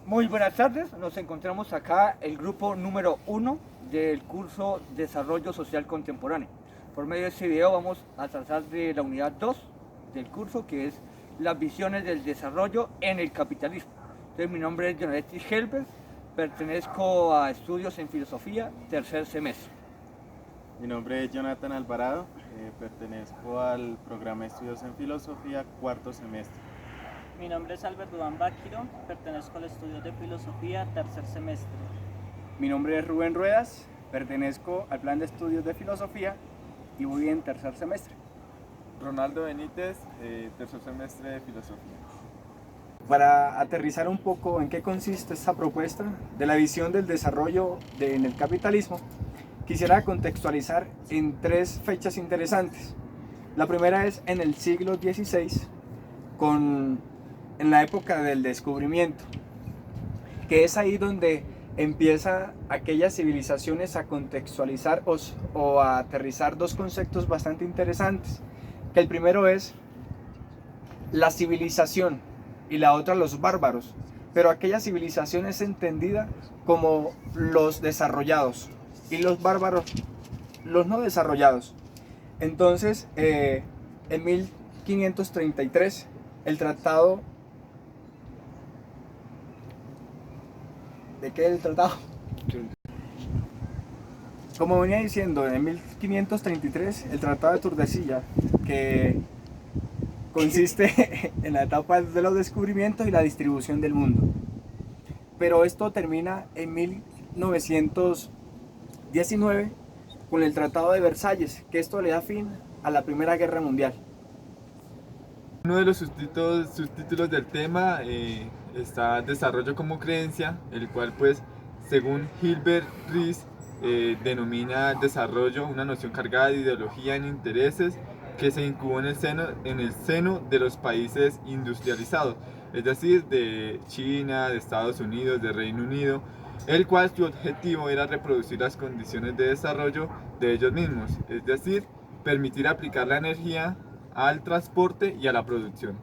Muy buenas tardes, nos encontramos acá el grupo número 1 del curso Desarrollo Social Contemporáneo. Por medio de este video vamos a tratar de la unidad 2 del curso, que es las visiones del desarrollo en el capitalismo. Entonces, mi nombre es Jonetti Helber, pertenezco a estudios en filosofía, tercer semestre. Mi nombre es Jonathan Alvarado, pertenezco al programa de estudios en filosofía, cuarto semestre. Mi nombre es Albert Duván Báquiro, pertenezco al estudio de filosofía, tercer semestre. Mi nombre es Rubén Ruedas, pertenezco al plan de estudios de filosofía y voy en tercer semestre. Ronaldo Benítez, tercer semestre de filosofía. Para aterrizar un poco en qué consiste esta propuesta de la visión del desarrollo en el capitalismo, quisiera contextualizar en tres fechas interesantes. La primera es en el siglo XVI, en la época del descubrimiento, que es ahí donde empieza aquellas civilizaciones a contextualizar o a aterrizar dos conceptos bastante interesantes, que el primero es la civilización y la otra los bárbaros, pero aquella civilización es entendida como los desarrollados y los bárbaros los no desarrollados. Entonces, en 1533 el tratado... ¿De qué es el tratado? Como venía diciendo, en 1533 el Tratado de Tordesillas, que consiste en la etapa de los descubrimientos y la distribución del mundo. Pero esto termina en 1919 con el Tratado de Versalles, que esto le da fin a la Primera Guerra Mundial. Uno de los subtítulos del tema está Desarrollo como creencia, el cual pues según Hilbert Rees denomina desarrollo una noción cargada de ideología en intereses que se incubó en el seno de los países industrializados, es decir, de China, de Estados Unidos, de Reino Unido, el cual su objetivo era reproducir las condiciones de desarrollo de ellos mismos, es decir, permitir aplicar la energía al transporte y a la producción.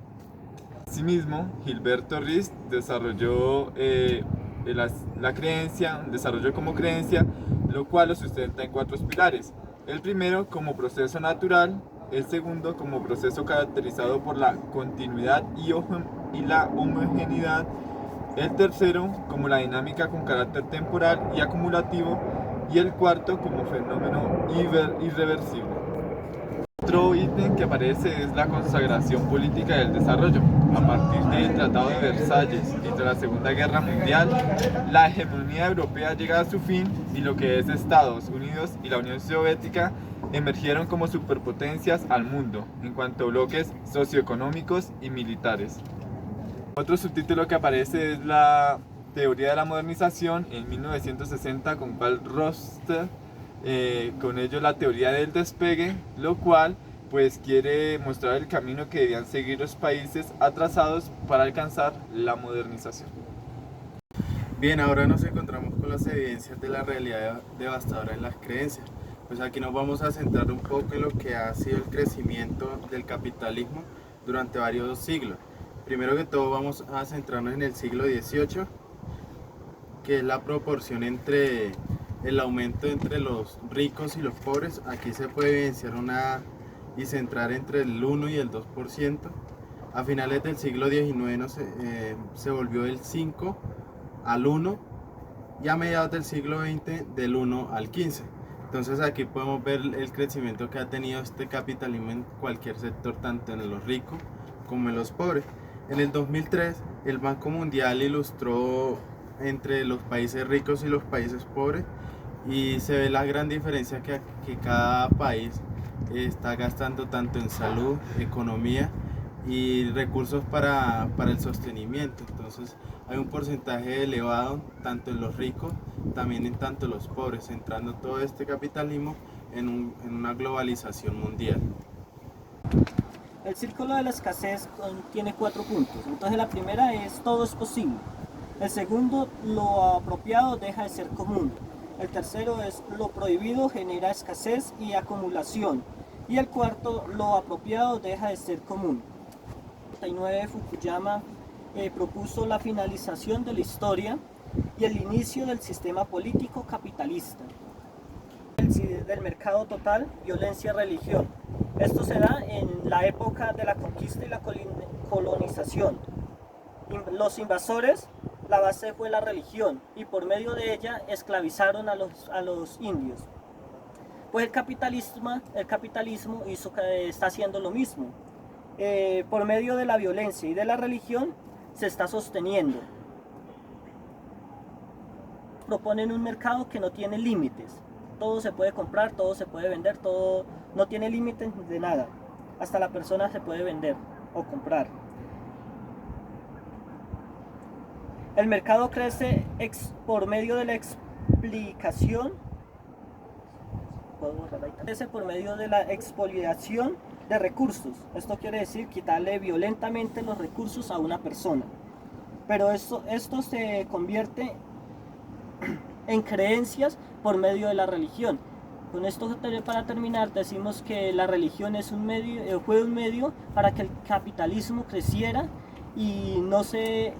Asimismo, Gilberto Rees desarrolló la creencia, desarrolló como creencia, lo cual lo sustenta en cuatro pilares. El primero como proceso natural, el segundo como proceso caracterizado por la continuidad y la homogeneidad, el tercero como la dinámica con carácter temporal y acumulativo, y el cuarto como fenómeno irreversible. Otro ítem que aparece es la consagración política del desarrollo. A partir del Tratado de Versalles y tras la Segunda Guerra Mundial, la hegemonía europea llega a su fin y lo que es Estados Unidos y la Unión Soviética emergieron como superpotencias al mundo en cuanto a bloques socioeconómicos y militares. Otro subtítulo que aparece es la teoría de la modernización en 1960 con Karl Roster. Con ello la teoría del despegue, lo cual pues quiere mostrar el camino que debían seguir los países atrasados para alcanzar la modernización. Bien, ahora nos encontramos con las evidencias de la realidad devastadora en las creencias. Pues aquí nos vamos a centrar un poco en lo que ha sido el crecimiento del capitalismo durante varios siglos. Primero que todo vamos a centrarnos en el siglo XVIII, que es la proporción entre el aumento entre los ricos y los pobres. Aquí se puede evidenciar y centrar entre el 1 y el 2%. A finales del siglo XIX se volvió del 5 al 1 y a mediados del siglo XX del 1 al 15. Entonces aquí podemos ver el crecimiento que ha tenido este capitalismo en cualquier sector, tanto en los ricos como en los pobres. En el 2003 el Banco Mundial ilustró entre los países ricos y los países pobres y se ve la gran diferencia que cada país está gastando tanto en salud, economía y recursos para el sostenimiento. Entonces hay un porcentaje elevado tanto en los ricos, también en tanto los pobres, centrando todo este capitalismo en una globalización mundial. El círculo de la escasez tiene 4 puntos. Entonces la primera es todo es posible. El segundo, lo apropiado deja de ser común. El tercero es lo prohibido genera escasez y acumulación. Y el cuarto, lo apropiado deja de ser común. 19 Fukuyama propuso la finalización de la historia y el inicio del sistema político capitalista. Del mercado total, violencia, religión. Esto se da en la época de la conquista y la colonización. Los invasores, la base fue la religión y por medio de ella esclavizaron a los indios. Pues el capitalismo está haciendo lo mismo. Por medio de la violencia y de la religión se está sosteniendo. Proponen un mercado que no tiene límites. Todo se puede comprar, todo se puede vender, todo no tiene límites de nada. Hasta la persona se puede vender o comprar. El mercado crece por medio de la explicación, crece por medio de la expoliación de recursos. Esto quiere decir quitarle violentamente los recursos a una persona. Pero esto se convierte en creencias por medio de la religión. Con esto, para terminar, decimos que la religión fue un medio para que el capitalismo creciera y no se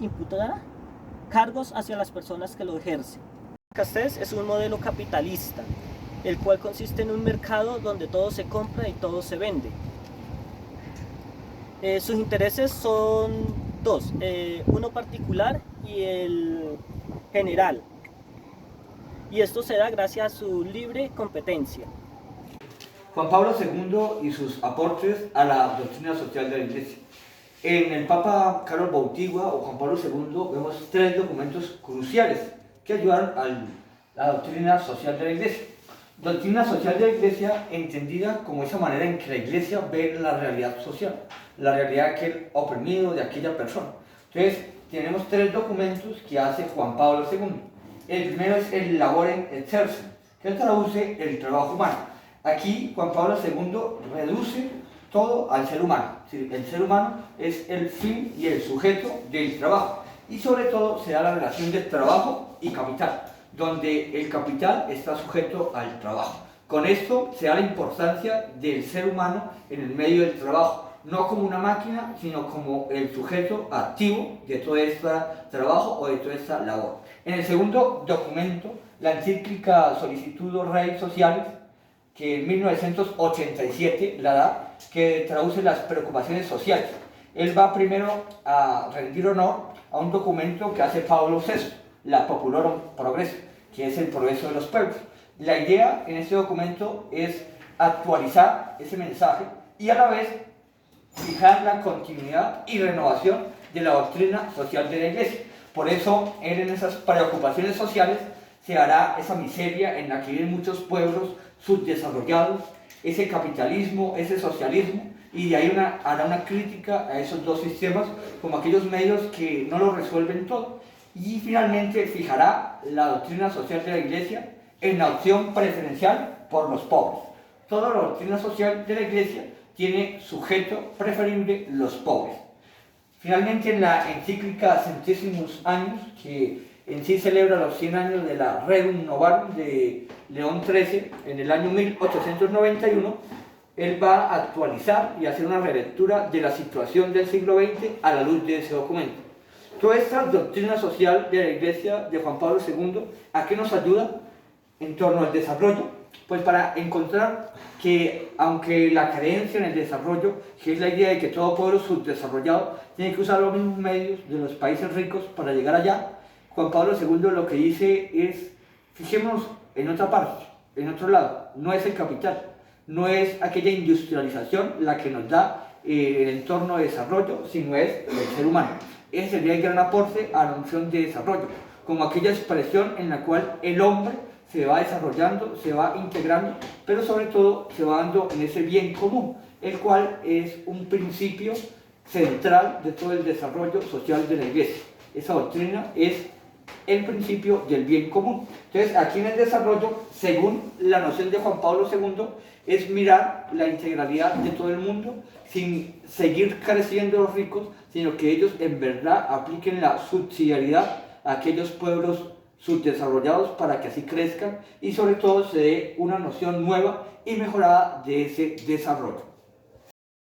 imputara cargos hacia las personas que lo ejercen. La escasez es un modelo capitalista, el cual consiste en un mercado donde todo se compra y todo se vende. Sus intereses son dos, uno particular y el general. Y esto se da gracias a su libre competencia. Juan Pablo II y sus aportes a la doctrina social de la Iglesia. En el Papa Carlos Bautigua o Juan Pablo II vemos tres documentos cruciales que ayudaron a la doctrina social de la Iglesia. Doctrina social de la Iglesia entendida como esa manera en que la Iglesia ve la realidad social, la realidad de aquel oprimido, de aquella persona. Entonces, tenemos tres documentos que hace Juan Pablo II. El primero es el Laborem Exercens, que traduce el trabajo humano. Aquí Juan Pablo II reduce todo al ser humano. El ser humano es el fin y el sujeto del trabajo. Y sobre todo se da la relación de trabajo y capital, donde el capital está sujeto al trabajo. Con esto se da la importancia del ser humano en el medio del trabajo, no como una máquina, sino como el sujeto activo de todo este trabajo o de toda esta labor. En el segundo documento, la encíclica Solicitudo Rei Socialis, que en 1987 la da, que traduce las preocupaciones sociales. Él va primero a rendir honor a un documento que hace Pablo VI, la Populorum Progresso, que es el progreso de los pueblos. La idea en este documento es actualizar ese mensaje y a la vez fijar la continuidad y renovación de la doctrina social de la Iglesia. Por eso, él en esas preocupaciones sociales se hará esa miseria en la que viven muchos pueblos subdesarrollados, ese capitalismo, ese socialismo, y de ahí hará una crítica a esos dos sistemas como aquellos medios que no lo resuelven todo. Y finalmente fijará la doctrina social de la Iglesia en la opción preferencial por los pobres. Toda la doctrina social de la Iglesia tiene sujeto preferible los pobres. Finalmente, en la encíclica Centesimus Annus, que en sí celebra los 100 años de la Rerum Novarum de León XIII, en el año 1891, él va a actualizar y hacer una relectura de la situación del siglo XX a la luz de ese documento. Toda esta doctrina social de la Iglesia de Juan Pablo II, ¿a qué nos ayuda en torno al desarrollo? Pues para encontrar que, aunque la creencia en el desarrollo, que es la idea de que todo pueblo subdesarrollado tiene que usar los mismos medios de los países ricos para llegar allá, Juan Pablo II lo que dice es, fijémonos en otra parte, en otro lado, no es el capital, no es aquella industrialización la que nos da el entorno de desarrollo, sino es el ser humano. Ese sería el gran aporte a la noción de desarrollo, como aquella expresión en la cual el hombre se va desarrollando, se va integrando, pero sobre todo se va dando en ese bien común, el cual es un principio central de todo el desarrollo social de la Iglesia. Esa doctrina es el principio del bien común. Entonces, aquí en el desarrollo, según la noción de Juan Pablo II, es mirar la integralidad de todo el mundo sin seguir careciendo los ricos, sino que ellos en verdad apliquen la subsidiariedad a aquellos pueblos subdesarrollados para que así crezcan y sobre todo se dé una noción nueva y mejorada de ese desarrollo.